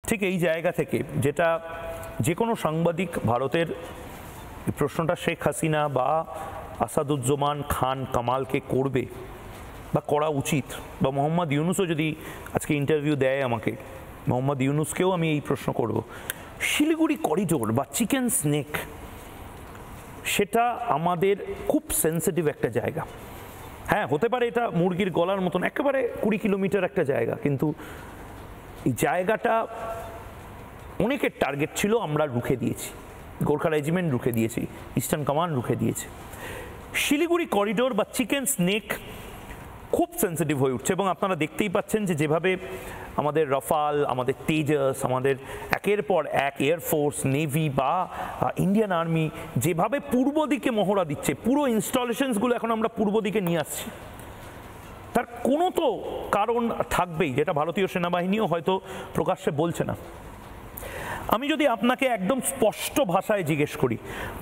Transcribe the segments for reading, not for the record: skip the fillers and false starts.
ঠিক এই জায়গা থেকে যেটা যে কোনো সাংবাদিক ভারতের প্রশ্নটা শেখ হাসিনা বা আসাদুজ্জামান খান কামালকে করবে বা করা উচিত, বা মোহাম্মদ ইউনুসও যদি আজকে ইন্টারভিউ দেয় আমাকে, মোহাম্মদ ইউনুসকেও আমি এই প্রশ্ন করব, শিলিগুড়ি করিডোর বা চিকেন স্নেক সেটা আমাদের খুব সেন্সিটিভ একটা জায়গা। হ্যাঁ, হতে পারে এটা মুরগির গলার মতন একেবারে 20 কিলোমিটার একটা জায়গা, কিন্তু এই জায়গাটা অনেকের টার্গেট ছিল, আমরা রুখে দিয়েছি, গোর্খা রেজিমেন্ট রুখে দিয়েছি, ইস্টার্ন কমান্ড রুখে দিয়েছে। শিলিগুড়ি করিডোর বা চিকেন স্নেক খুব সেন্সিটিভ হয়ে উঠছে এবং আপনারা দেখতেই পাচ্ছেন যে যেভাবে আমাদের রাফাল, আমাদের তেজস, আমাদের একের পর এক এয়ারফোর্স, নেভি বা ইন্ডিয়ান আর্মি যেভাবে পূর্ব দিকে মহড়া দিচ্ছে, পুরো ইনস্টলেশনসগুলো এখন আমরা পূর্ব দিকে নিয়ে আসছি, তার কোনো তো কারণ থাকবেই, যেটা ভারতীয় সেনাবাহিনীও হয়তো প্রকাশ্যে বলছে না। আমি যদি আপনাকে একদম স্পষ্ট ভাষায় জিজ্ঞেস করি,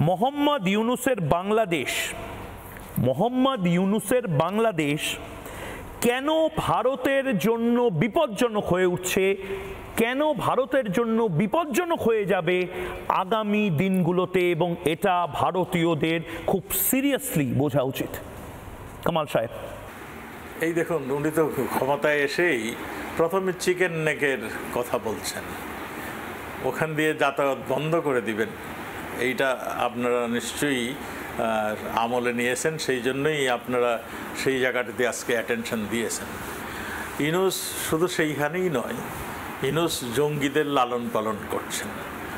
মোহাম্মদ ইউনুসের বাংলাদেশ কেন ভারতের জন্য বিপজ্জনক হয়ে উঠছে, কেন ভারতের জন্য বিপজ্জনক হয়ে যাবে আগামী দিনগুলোতে, এবং এটা ভারতীয়দের খুব সিরিয়াসলি বোঝা উচিত। কামাল সাহেব, এই দেখুন, উনি তো ক্ষমতায় এসেই প্রথমে চিকেন নেকের কথা বলছেন, ওখান দিয়ে যাতায়াত বন্ধ করে দিবেন। এইটা আপনারা নিশ্চয়ই আমলে নিয়েছেন, সেই জন্যই আপনারা সেই জায়গাটিতে আজকে অ্যাটেনশন দিয়েছেন। ইউনুস শুধু সেইখানেই নয়, ইউনুস জঙ্গিদের লালন পালন করছেন।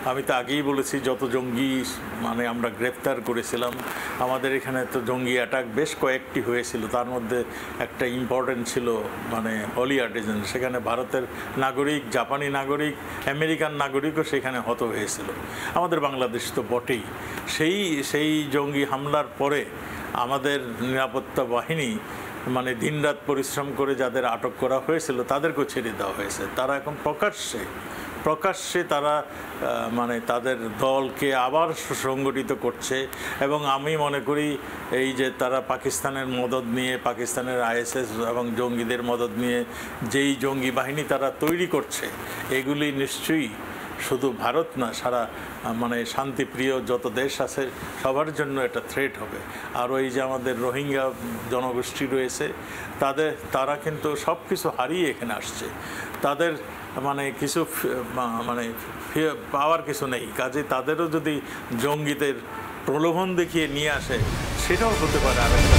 আমি তো আগেই বলেছি, যত জঙ্গি আমরা গ্রেপ্তার করেছিলাম, আমাদের এখানে তো জঙ্গি অ্যাটাক বেশ কয়েকটি হয়েছিল, তার মধ্যে একটা ইম্পর্টেন্ট ছিল হলি আর্টিজান, সেখানে ভারতের নাগরিক, জাপানি নাগরিক, আমেরিকান নাগরিকও সেখানে হত হয়েছিল। আমাদের বাংলাদেশ তো বটেই। সেই জঙ্গি হামলার পরে আমাদের নিরাপত্তা বাহিনী দিনরাত পরিশ্রম করে যাদের আটক করা হয়েছিল তাদেরকেও ছেড়ে দেওয়া হয়েছে। তারা এখন প্রকাশ্যে তারা তাদের দলকে আবার সুসংগঠিত করছে, এবং আমি মনে করি এই যে তারা পাকিস্তানের মদদ নিয়ে, পাকিস্তানের আইএসএস এবং জঙ্গিদের মদদ নিয়ে যেই জঙ্গি বাহিনী তারা তৈরি করছে, এগুলি নিশ্চয়ই শুধু ভারত না, সারা শান্তিপ্রিয় যত দেশ আছে সবার জন্য এটা থ্রেট হবে। আর ওই যে আমাদের রোহিঙ্গা জনগোষ্ঠী রয়েছে, তারা কিন্তু সব কিছু হারিয়ে এখানে আসছে, তাদের কিছু পাওয়ার কিছু নেই, কাজে তাদেরও যদি জঙ্গিদের প্রলোভন দেখিয়ে নিয়ে আসে, সেটাও হতে পারে আরেকটা